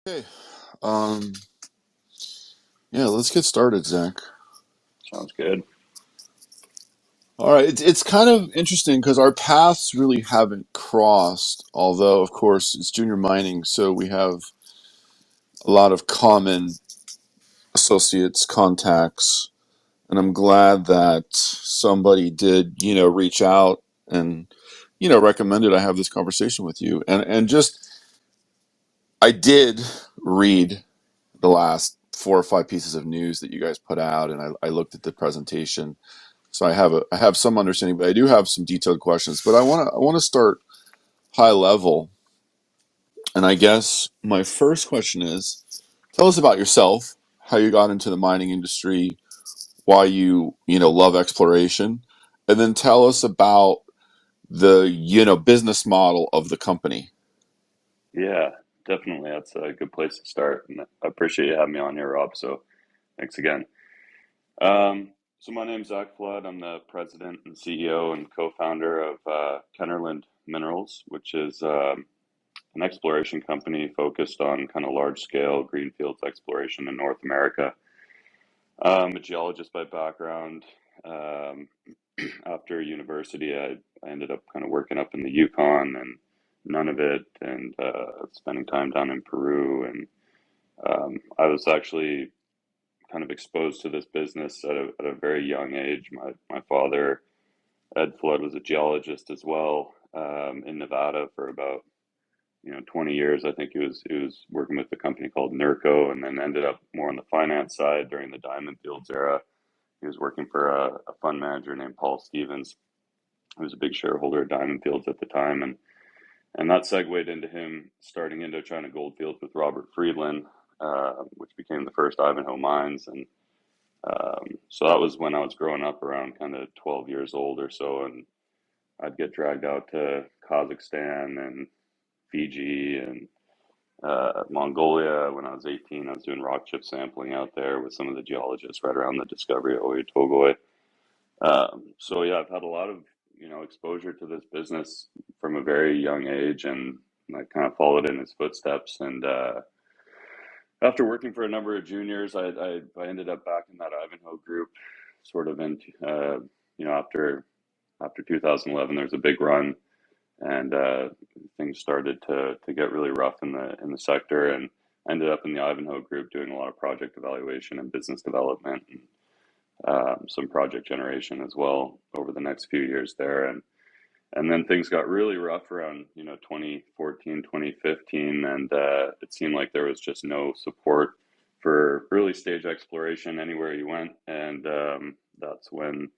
Okay. Um, yeah, let's get started, Zach. Sounds good. All right. It's kind of interesting because our paths really haven't crossed, although, of course, it's junior mining, so we have a lot of common associates, contacts, and I'm glad that somebody did, reach out and, recommended I have this conversation with you. And just, I did read the last 4 or 5 pieces of news that you guys put out, and I looked at the presentation. So I have some understanding, but I do have some detailed questions. But I want to start high level, and I guess my first question is: tell us about yourself, how you got into the mining industry, why you love exploration, and then tell us about the business model of the company. Yeah, definitely. That's a good place to start. And I appreciate you having me on here, Rob. So thanks again. So my name's Zach Flood. I'm the president and CEO and co-founder of Kenorland Minerals, which is an exploration company focused on kind of large scale greenfields exploration in North America. I'm a geologist by background. Um, After university, I ended up kind of working up in the Yukon and Nunavut and spending time down in Peru. And I was actually kind of exposed to this business at a very young age. My father, Ed Flood, was a geologist as well in Nevada for about 20 years. I think he was working with a company called Nurco, and then ended up more on the finance side during the Diamond Fields era. He was working for a fund manager named Paul Stevens, who was a big shareholder of Diamond Fields at the time, and that segued into him starting Indochina Goldfields with Robert Friedland, which became the first Ivanhoe mines. And so that was when I was growing up, around kind of 12 years old or so, and I'd get dragged out to Kazakhstan and Fiji and Mongolia. When I was 18, I was doing rock chip sampling out there with some of the geologists right around the discovery of Oyu Tolgoi. So yeah, I've had a lot of exposure to this business from a very young age, and I kind of followed in his footsteps. And after working for a number of juniors, I ended up back in that Ivanhoe group, sort of in after 2011. There was a big run, and things started to get really rough in the sector, and I ended up in the Ivanhoe group doing a lot of project evaluation and business development, and some project generation as well over the next few years there. And then things got really rough around 2014, 2015, and it seemed like there was just no support for early stage exploration anywhere you went. And that's when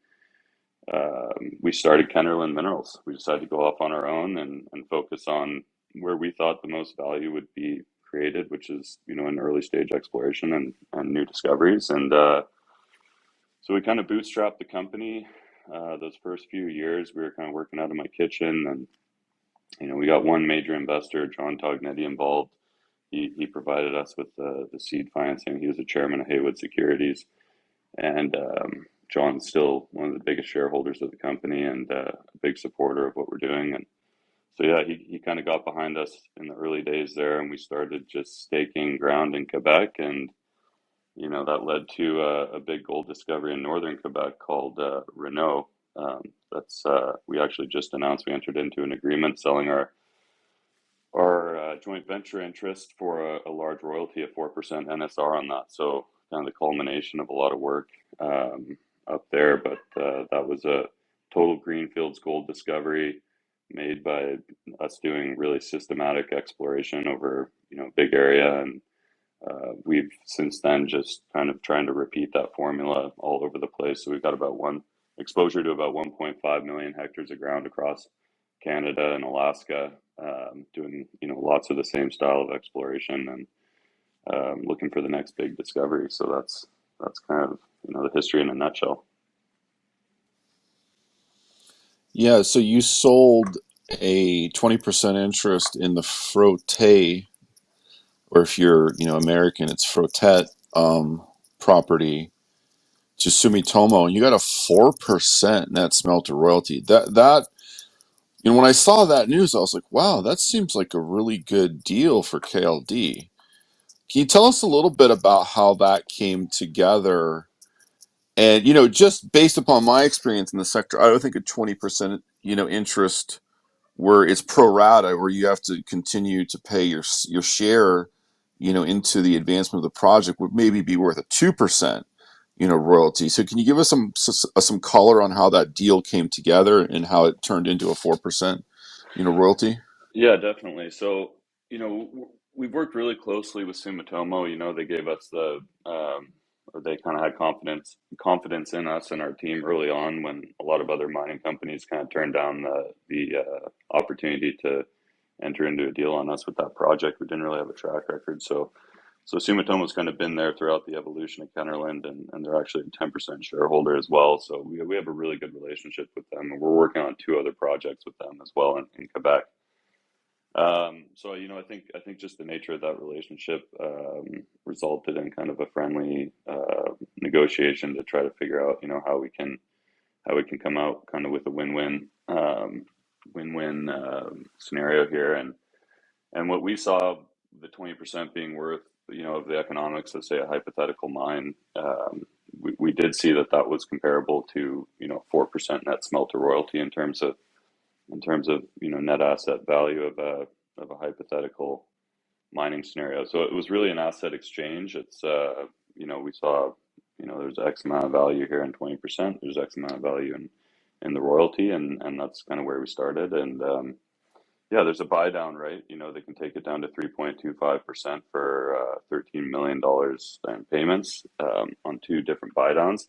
we started Kenorland Minerals. We decided to go off on our own and focus on where we thought the most value would be created, which is in early stage exploration and new discoveries. And so we kind of bootstrapped the company. Those first few years, we were kind of working out of my kitchen, and we got one major investor, John Tognetti, involved. He provided us with the seed financing. He was the chairman of Haywood Securities, and John's still one of the biggest shareholders of the company, and a big supporter of what we're doing. And so yeah, he kind of got behind us in the early days there, and we started just staking ground in Quebec. And that led to a big gold discovery in northern Quebec called Renault. That's We actually just announced we entered into an agreement selling our joint venture interest for a large royalty of 4% NSR on that. So kind of the culmination of a lot of work up there. But that was a total greenfields gold discovery made by us doing really systematic exploration over a big area. And we've since then just kind of trying to repeat that formula all over the place. So we've got about one exposure to about 1.5 million hectares of ground across Canada and Alaska, doing lots of the same style of exploration, and looking for the next big discovery. So that's kind of the history in a nutshell. Yeah, so you sold a 20% interest in the Frotet, or if you're, American, it's Frotet property to Sumitomo, and you got a 4% net smelter royalty. When I saw that news, I was like, wow, that seems like a really good deal for KLD. Can you tell us a little bit about how that came together? And just based upon my experience in the sector, I don't think a 20% interest where it's pro rata, where you have to continue to pay your share, into the advancement of the project would maybe be worth a 2%, royalty. So can you give us some color on how that deal came together and how it turned into a 4%, royalty? Yeah, definitely. So, we've worked really closely with Sumitomo. They gave us or they kind of had confidence in us and our team early on when a lot of other mining companies kind of turned down the opportunity to enter into a deal on us with that project. We didn't really have a track record. So Sumitomo's kind of been there throughout the evolution of Kenorland, and they're actually a 10% shareholder as well. So we have a really good relationship with them, and we're working on two other projects with them as well in Quebec. So I think just the nature of that relationship resulted in kind of a friendly negotiation to try to figure out how we can come out kind of with a win-win scenario here. And what we saw, the 20% being worth, of the economics of, say, a hypothetical mine, we did see that was comparable to 4% net smelter royalty in terms of net asset value of a hypothetical mining scenario. So it was really an asset exchange. It's we saw there's X amount of value here in 20%. There's X amount of value in the royalty, and that's kind of where we started. And yeah, there's a buy down, right? They can take it down to 3.25% for $13 million in payments on two different buy downs.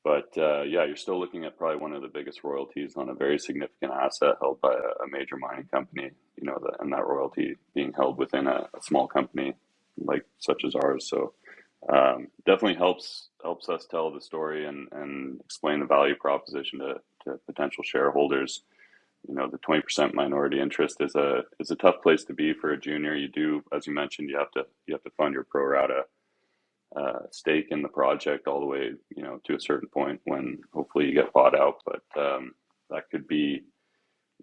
But yeah, you're still looking at probably one of the biggest royalties on a very significant asset held by a major mining company, and that royalty being held within a small company like such as ours. So definitely helps us tell the story and explain the value proposition to potential shareholders. The 20% minority interest is a tough place to be for a junior. You do, as you mentioned, you have to fund your pro rata stake in the project all the way, to a certain point when hopefully you get bought out. But that could be,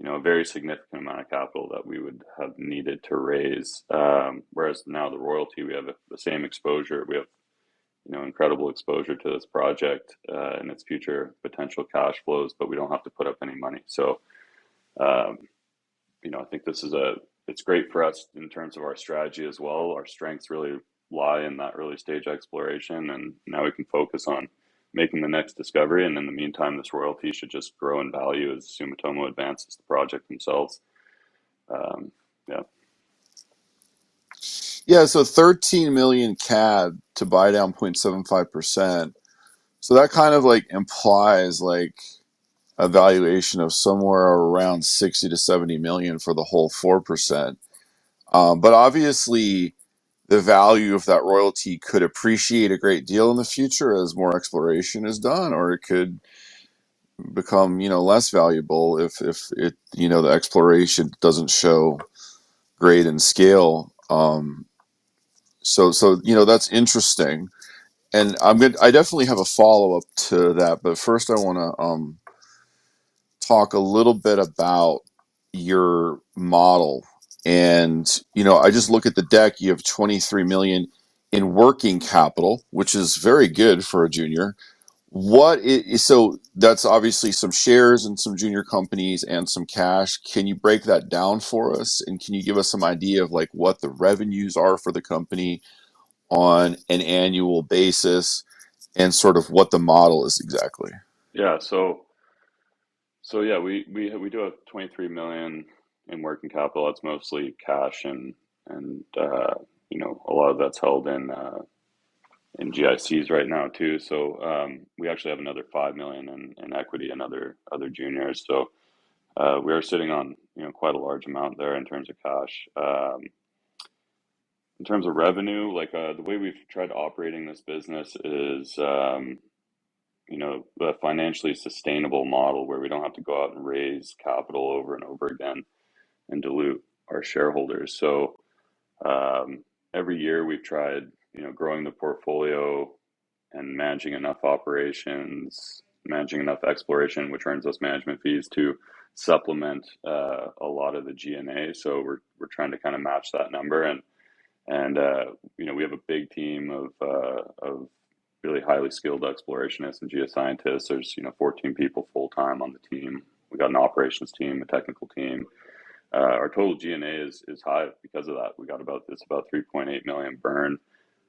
a very significant amount of capital that we would have needed to raise. Whereas now the royalty, we have the same exposure. We have, incredible exposure to this project and its future potential cash flows, but we don't have to put up any money. So, um, I think it's great for us in terms of our strategy as well. Our strengths really lie in that early stage exploration, and now we can focus on making the next discovery. And in the meantime, this royalty should just grow in value as Sumitomo advances the project themselves. Yeah. Yeah, so 13 million CAD to buy down 0.75%. So that kind of like implies like a valuation of somewhere around 60 to 70 million for the whole 4%. But obviously, the value of that royalty could appreciate a great deal in the future as more exploration is done, or it could become, less valuable if it, the exploration doesn't show grade and scale. So that's interesting. And I definitely have a follow up to that, but first I want to talk a little bit about your model. And I just look at the deck. You have 23 million in working capital, which is very good for a junior. So that's obviously some shares in some junior companies and some cash. Can you break that down for us? And can you give us some idea of like what the revenues are for the company on an annual basis and sort of what the model is exactly? Yeah. So yeah, we do have 23 million in working capital. That's mostly cash and a lot of that's held in GICs right now too. So we actually have another 5 million in equity and other juniors. So we are sitting on quite a large amount there in terms of cash. In terms of revenue, like the way we've tried operating this business is a financially sustainable model where we don't have to go out and raise capital over and over again and dilute our shareholders. So every year we've tried growing the portfolio and managing enough operations, managing enough exploration, which earns us management fees to supplement a lot of the G&A. So we're trying to kind of match that number. And we have a big team of really highly skilled explorationists and geoscientists. There's 14 people full time on the team. We got an operations team, a technical team. Our total G&A is high because of that. We got about 3.8 million burn,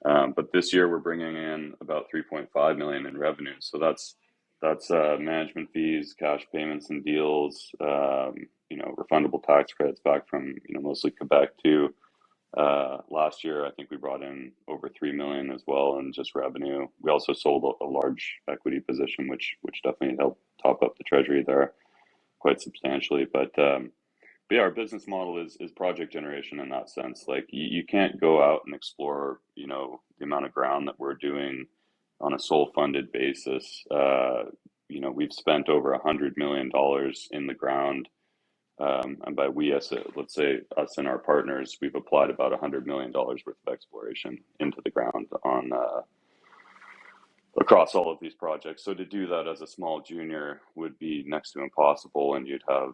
but this year we're bringing in about 3.5 million in revenue. So that's management fees, cash payments, and deals. Refundable tax credits back from mostly Quebec too. Last year, I think we brought in over 3 million as well in just revenue. We also sold a large equity position, which definitely helped top up the treasury there quite substantially. But yeah, our business model is project generation in that sense. Like you can't go out and explore, the amount of ground that we're doing on a sole funded basis. We've spent over $100 million in the ground. And by we, let's say us and our partners, we've applied about $100 million worth of exploration into the ground on across all of these projects. So to do that as a small junior would be next to impossible, and you'd have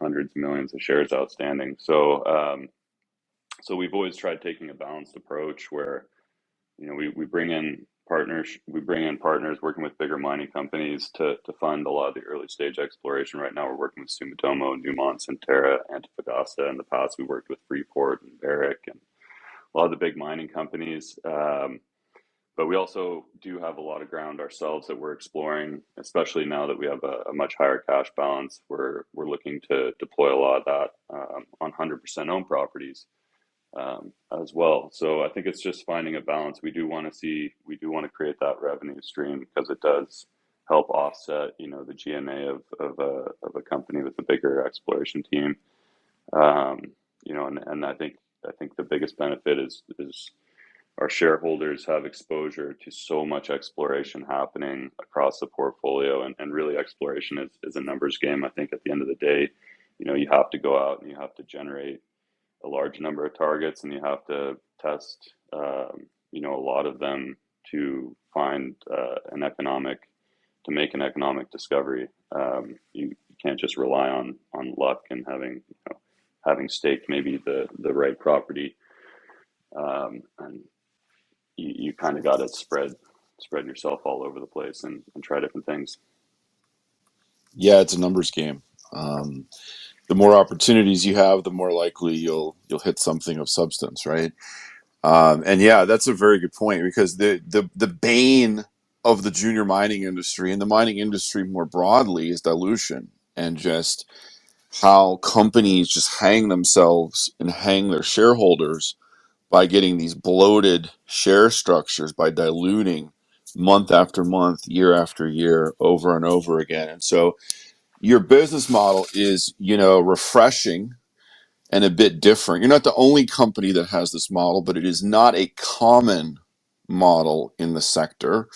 hundreds of millions of shares outstanding. So we've always tried taking a balanced approach where we bring in partners working with bigger mining companies to fund a lot of the early stage exploration. Right now we're working with Sumitomo, Newmont, Centerra, Antofagasta. In the past we worked with Freeport and Barrick and a lot of the big mining companies. But we also do have a lot of ground ourselves that we're exploring, especially now that we have a much higher cash balance. We're looking to deploy a lot of that on 100% owned properties as well. So I think it's just finding a balance. We do want to create that revenue stream because it does help offset, the G&A of a company with a bigger exploration team. And I think the biggest benefit is our shareholders have exposure to so much exploration happening across the portfolio, and really exploration is a numbers game. I think at the end of the day, you have to go out and you have to generate a large number of targets, and you have to test, a lot of them to find to make an economic discovery. You can't just rely on luck and having staked maybe the right property, and you kind of got to spread yourself all over the place and try different things. Yeah, it's a numbers game. The more opportunities you have, the more likely you'll hit something of substance, right? And yeah, that's a very good point, because the bane of the junior mining industry and the mining industry more broadly is dilution, and just how companies just hang themselves and hang their shareholders by getting these bloated share structures, by diluting month after month, year after year, over and over again. And so your business model is, refreshing and a bit different. You're not the only company that has this model, but it is not a common model in the sector.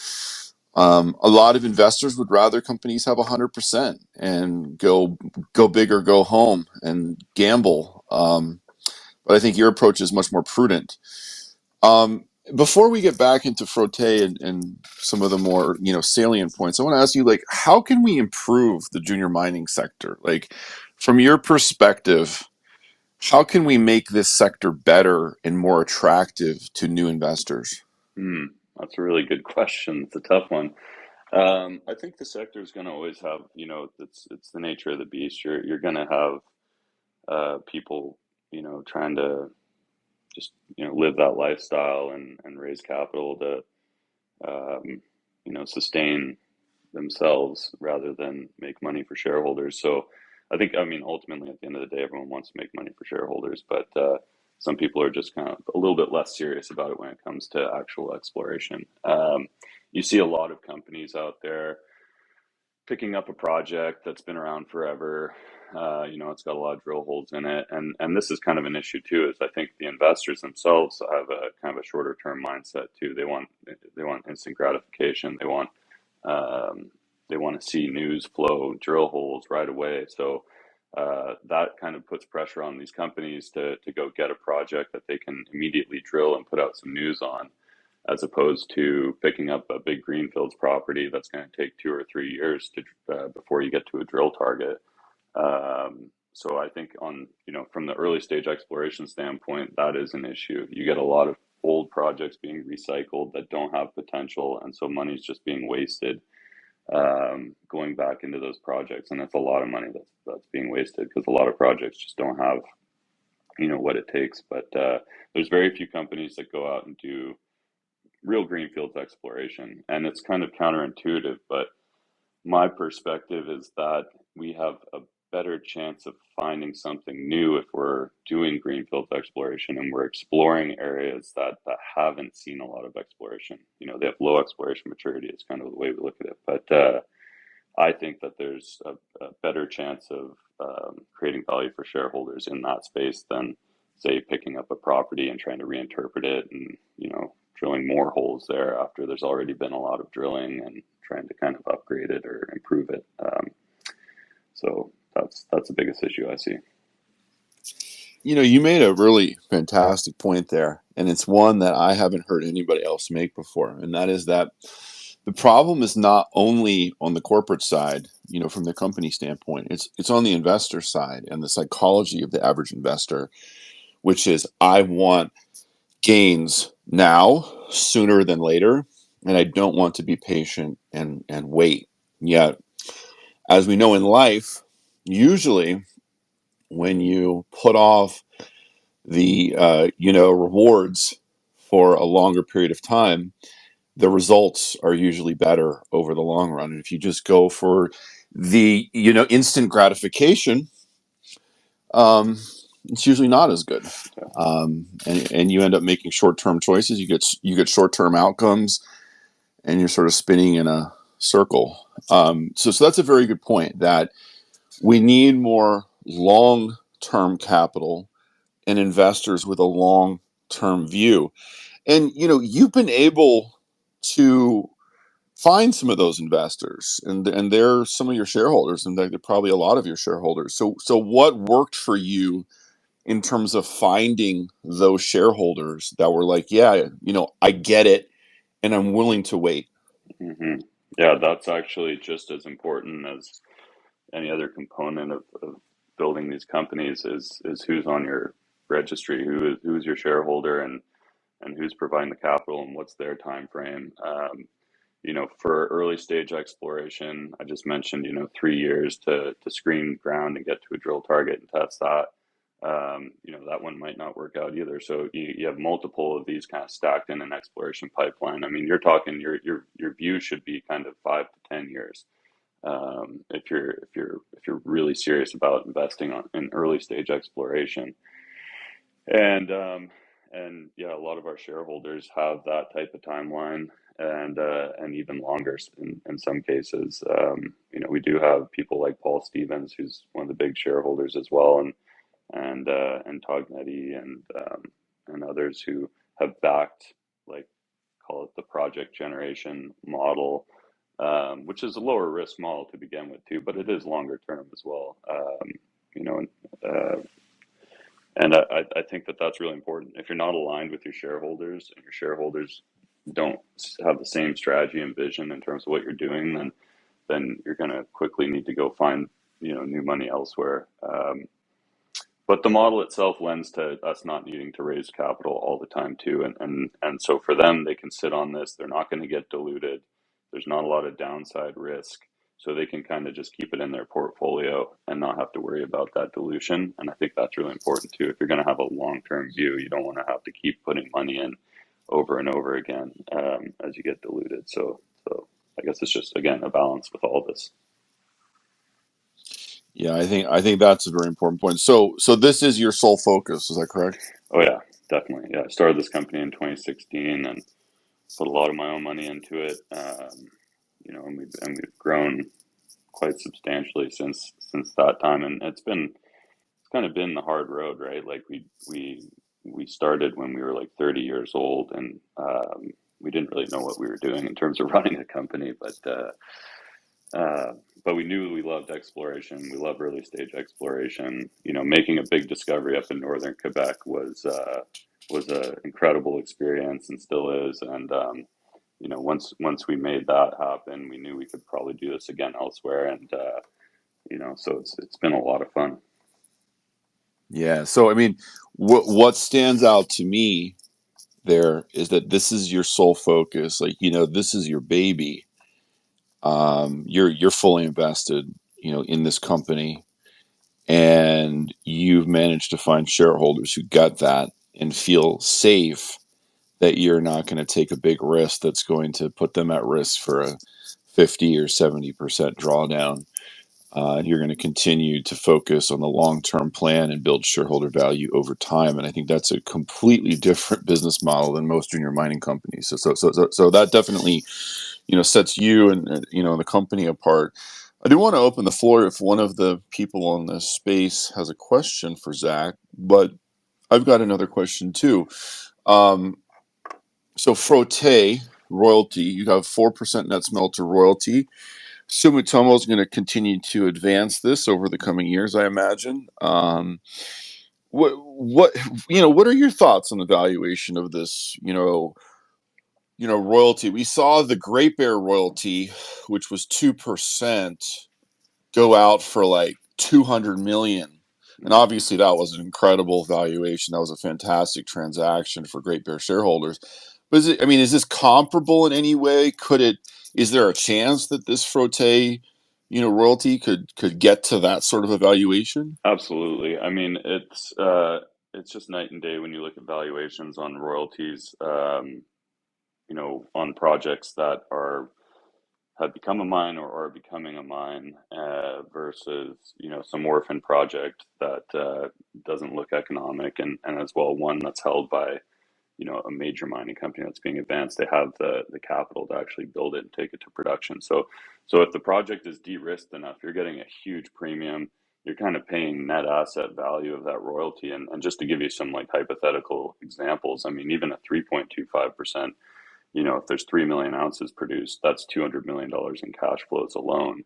A lot of investors would rather companies have 100% and go big or go home and gamble. But I think your approach is much more prudent. Before we get back into Frotet and some of the more salient points, I want to ask you, like, how can we improve the junior mining sector? Like, from your perspective, how can we make this sector better and more attractive to new investors? That's a really good question. It's a tough one. I think the sector is going to always have, it's the nature of the beast. You're going to have people, trying to just live that lifestyle and raise capital to sustain themselves rather than make money for shareholders. So ultimately at the end of the day, everyone wants to make money for shareholders, but some people are just kind of a little bit less serious about it when it comes to actual exploration. You see a lot of companies out there picking up a project that's been around forever. It's got a lot of drill holes in it, and this is kind of an issue too. Is I think the investors themselves have a kind of a shorter term mindset too. They want instant gratification. They want to see news flow, drill holes right away. So that kind of puts pressure on these companies to go get a project that they can immediately drill and put out some news on, as opposed to picking up a big greenfields property that's going to take 2 or 3 years to before you get to a drill target. So I think on, from the early stage exploration standpoint, that is an issue. You get a lot of old projects being recycled that don't have potential, and so money's just being wasted going back into those projects, and that's a lot of money that's being wasted because a lot of projects just don't have what it takes. But there's very few companies that go out and do real greenfields exploration, and it's kind of counterintuitive, but my perspective is that we have a better chance of finding something new if we're doing greenfield exploration and we're exploring areas that haven't seen a lot of exploration. They have low exploration maturity. It's kind of the way we look at it. But I think that there's a better chance of creating value for shareholders in that space than, say, picking up a property and trying to reinterpret it and, drilling more holes there after there's already been a lot of drilling and trying to kind of upgrade it or improve it. So that's the biggest issue I see. You made a really fantastic point there, and it's one that I haven't heard anybody else make before, and that is that the problem is not only on the corporate side, from the company standpoint. It's on the investor side and the psychology of the average investor, which is I want gains now sooner than later, and I don't want to be patient and wait. Yet, as we know in life, usually when you put off the rewards for a longer period of time, the results are usually better over the long run. And if you just go for the instant gratification, um, it's usually not as good. And you end up making short-term choices. You get short-term outcomes, and you're sort of spinning in a circle. So that's a very good point, that we need more long-term capital and investors with a long-term view. And you've been able to find some of those investors, and they're some of your shareholders, and they're probably a lot of your shareholders. So what worked for you in terms of finding those shareholders that were like, yeah, I get it, and I'm willing to wait? Hmm. Yeah, that's actually just as important as any other component of building these companies is who's on your registry, who's your shareholder, and who's providing the capital and what's their time frame. For early stage exploration, I just mentioned, 3 years to screen ground and get to a drill target and test that. That one might not work out either. So you have multiple of these kind of stacked in an exploration pipeline. I mean, you're talking your view should be kind of 5 to 10 years. If you're really serious about investing in early stage exploration, and yeah, a lot of our shareholders have that type of timeline, and even longer in some cases. We do have people like Paul Stevens, who's one of the big shareholders as well, and Tognetti and others who have backed, like, call it the project generation model, which is a lower risk model to begin with too, but it is longer term as well. You know, uh, and I think that that's really important. If you're not aligned with your shareholders and your shareholders don't have the same strategy and vision in terms of what you're doing, then you're going to quickly need to go find new money elsewhere. But the model itself lends to us not needing to raise capital all the time too, and so for them, they can sit on this. They're not going to get diluted. There's not a lot of downside risk, so they can kind of just keep it in their portfolio and not have to worry about that dilution. And I think that's really important too. If you're going to have a long-term view, you don't want to have to keep putting money in over and over again as you get diluted. So I guess it's just, again, a balance with all this. Yeah, I think that's a very important point. So this is your sole focus, is that correct? Oh yeah, definitely. Yeah, I started this company in 2016 and put a lot of my own money into it. And we've grown quite substantially since that time. And it's kind of been the hard road, right? Like we started when we were like 30 years old, and we didn't really know what we were doing in terms of running a company, but we knew we loved exploration. We love early stage exploration. Making a big discovery up in northern Quebec was a incredible experience and still is. And once we made that happen, we knew we could probably do this again elsewhere. And so it's been a lot of fun. Yeah. So I mean, what stands out to me there is that this is your sole focus. Like, this is your baby. You're fully invested, in this company, and you've managed to find shareholders who get that and feel safe that you're not going to take a big risk that's going to put them at risk for a 50 or 70% drawdown. You're going to continue to focus on the long-term plan and build shareholder value over time. And I think that's a completely different business model than most junior mining companies. So that definitely, sets you and the company apart. I do want to open the floor if one of the people on this space has a question for Zach, but I've got another question too. Um, so Frotet royalty, you have 4% net smelter royalty. Sumitomo is going to continue to advance this over the coming years, I imagine. What are your thoughts on the valuation of this? Royalty. We saw the Great Bear royalty, which was 2%, go out for like 200 million. And Mm. obviously that was an incredible valuation. That was a fantastic transaction for Great Bear shareholders. But is this comparable in any way? Is there a chance that this Frotte, royalty could get to that sort of a valuation? Absolutely. I mean, it's just night and day when you look at valuations on royalties, on projects that are have become a mine or are becoming a mine, versus some orphan project that doesn't look economic, and as well one that's held by a major mining company that's being advanced. They have the capital to actually build it and take it to production. So if the project is de-risked enough, you're getting a huge premium. You're kind of paying net asset value of that royalty. And just to give you some like hypothetical examples, I mean, even at 3.25%, if there's 3 million ounces produced, that's $200 million in cash flows alone,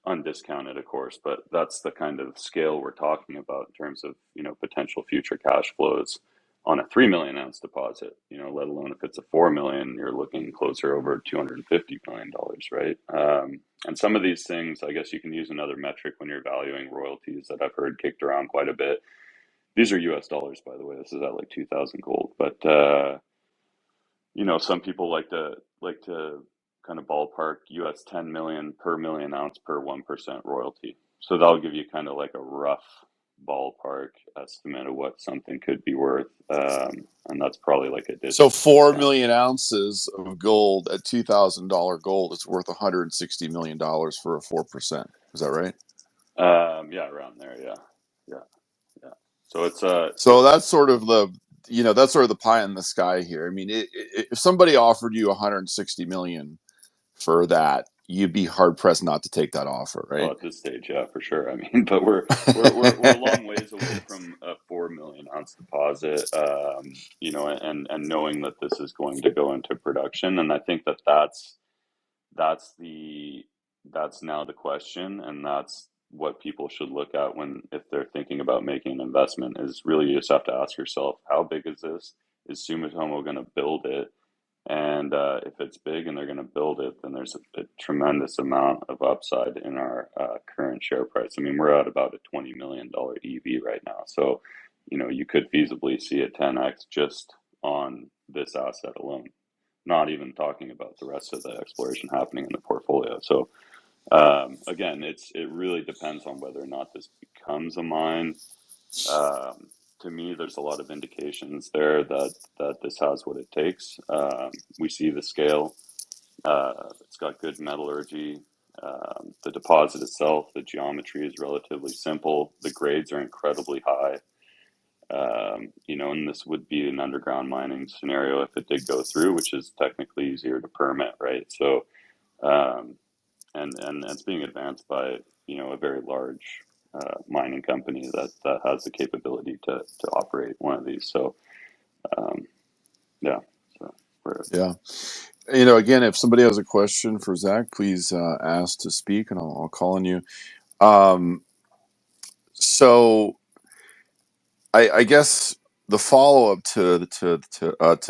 undiscounted, of course. But that's the kind of scale we're talking about in terms of potential future cash flows on a 3 million ounce deposit. Let alone if it's a 4 million, you're looking closer over $250 million, right? And some of these things, I guess you can use another metric when you're valuing royalties that I've heard kicked around quite a bit. These are US dollars, by the way. This is at like 2000 gold. But some people like to kind of ballpark US 10 million per million ounce per 1% royalty. So that'll give you kind of like a rough ballpark estimate of what something could be worth. And that's probably like a So 4 discount. million ounces of gold at $2,000 gold is worth $160 million for a 4%. Is that right? Yeah, around there. Yeah. Yeah. Yeah. So it's So that's sort of the pie in the sky here. I mean, if somebody offered you 160 million for that, you'd be hard pressed not to take that offer, well, right? at this stage, yeah, for sure. I mean, but we're a long ways away from a 4 million ounce deposit, and knowing that this is going to go into production. And I think that's the that's now the question, and that's what people should look at when if they're thinking about making an investment. Is really you just have to ask yourself, how big is this? Is Sumitomo going to build it? And if it's big and they're going to build it, then there's a tremendous amount of upside in our current share price. I mean, we're at about a $20 million EV right now. So, you could feasibly see a 10x just on this asset alone, not even talking about the rest of the exploration happening in the portfolio. So, again, it really depends on whether or not this becomes a mine. To me, there's a lot of indications there that this has what it takes. We see the scale. It's got good metallurgy. The deposit itself, the geometry is relatively simple. The grades are incredibly high. And this would be an underground mining scenario if it did go through, which is technically easier to permit, right? So, um, and it's being advanced by a very large mining company that has the capability to operate one of these. So um, yeah, so we're Yeah. Again, if somebody has a question for Zach, please ask to speak, and I'll call on you. Um, so I guess the follow up to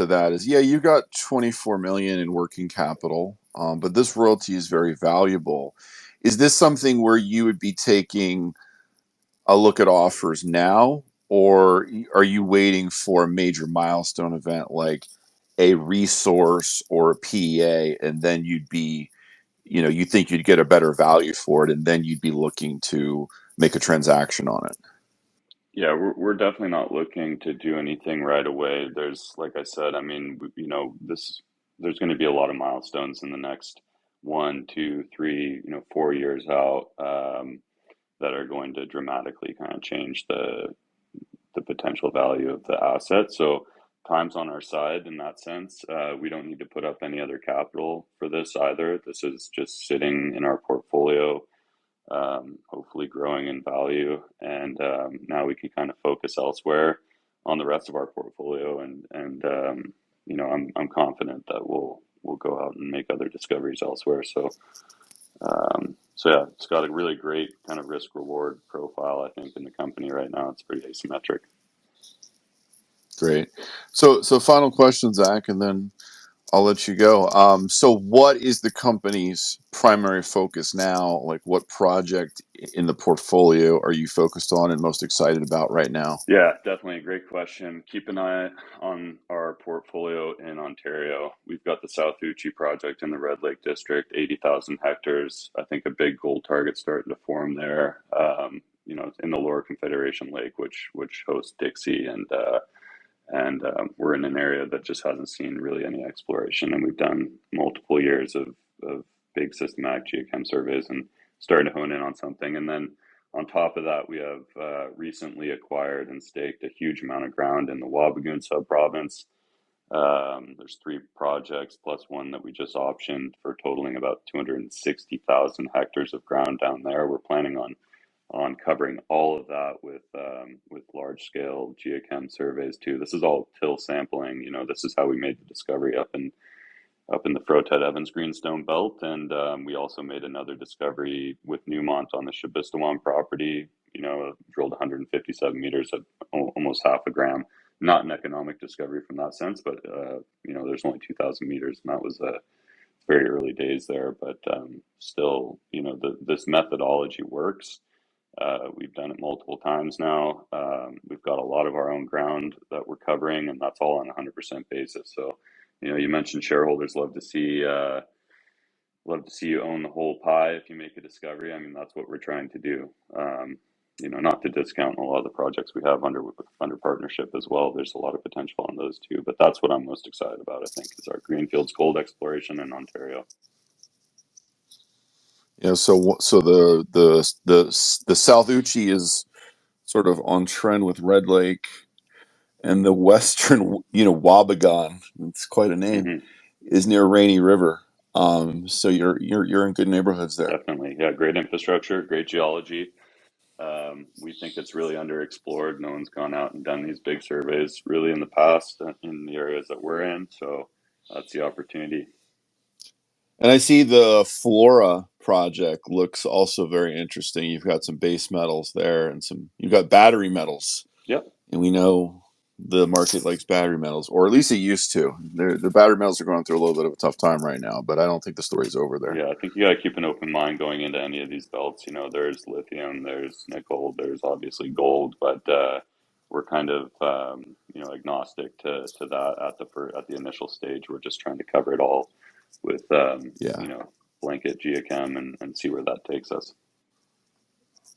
that is, yeah, you got 24 million in working capital, but this royalty is very valuable. Is this something where you would be taking a look at offers now, or are you waiting for a major milestone event like a resource or a PEA, and then you'd be, you think you'd get a better value for it, and then you'd be looking to make a transaction on it? Yeah, we're definitely not looking to do anything right away. There's, like I said, I mean, there's going to be a lot of milestones in the next 1, 2, 3, 4 years out, that are going to dramatically kind of change the potential value of the asset. So time's on our side in that sense. We don't need to put up any other capital for this either. This is just sitting in our portfolio, hopefully growing in value. And now we can kind of focus elsewhere on the rest of our portfolio. I'm confident that we'll go out and make other discoveries elsewhere. So yeah, it's got a really great kind of risk reward profile, I think, in the company right now. It's pretty asymmetric. Great. So final question, Zach, and then I'll let you go. So what is the company's primary focus now? Like, what project in the portfolio are you focused on and most excited about right now? Yeah, definitely a great question. Keep an eye on our portfolio in Ontario. We've got the South Uchi Project in the Red Lake District, 80,000 hectares. I think a big gold target starting to form there. In the Lower Confederation Lake, which hosts Dixie, and we're in an area that just hasn't seen really any exploration, and we've done multiple years of big systematic geochem surveys and starting to hone in on something. And then on top of that, we have recently acquired and staked a huge amount of ground in the Wabigoon subprovince. There's 3 projects plus one that we just optioned for totaling about 260,000 hectares of ground down there. We're planning on covering all of that with large scale geochem surveys too. This is all till sampling. This is how we made the discovery up in the Frotet Evans Greenstone Belt, and we also made another discovery with Newmont on the Shabistawan property. Drilled 157 meters at almost half a gram. Not an economic discovery from that sense, but there's only 2,000 meters, and that was very early days there. But still, this methodology works. We've done it multiple times now. We've got a lot of our own ground that we're covering, and that's all on a 100% basis. So, you mentioned shareholders love to see you own the whole pie if you make a discovery. I mean, that's what we're trying to do. Not to discount a lot of the projects we have under partnership as well. There's a lot of potential on those too. But that's what I'm most excited about, I think, is our greenfields gold exploration in Ontario. Yeah. So the South Uchi is sort of on trend with Red Lake, and the western, Wabigon. It's quite a name. Hmm. Is near Rainy River. So you're in good neighborhoods there. Definitely. Yeah, great infrastructure, great geology. We think it's really underexplored. No one's gone out and done these big surveys really in the past in the areas that we're in. So that's the opportunity. And I see the Flora project looks also very interesting. You've got some base metals there, and you've got battery metals, Yep. and we know the market likes battery metals, or at least it used to. The battery metals are going through a little bit of a tough time right now, but I don't think the story's over there. Yeah, I think you got to keep an open mind going into any of these belts. There's lithium, there's nickel, there's obviously gold, but we're kind of agnostic to that at the initial stage. We're just trying to cover it all with Yeah, blanket geochem and see where that takes us.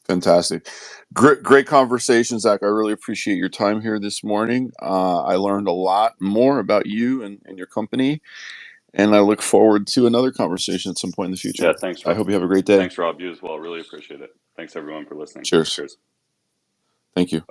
fantastic, great conversation, Zach. I really appreciate your time here this morning. I learned a lot more about you and your company, and I look forward to another conversation at some point in the future. Yeah, thanks, I Rob. hope you have a great day. Thanks, Rob. You as well. Really appreciate it. Thanks everyone for listening. Cheers. Cheers. Thank you.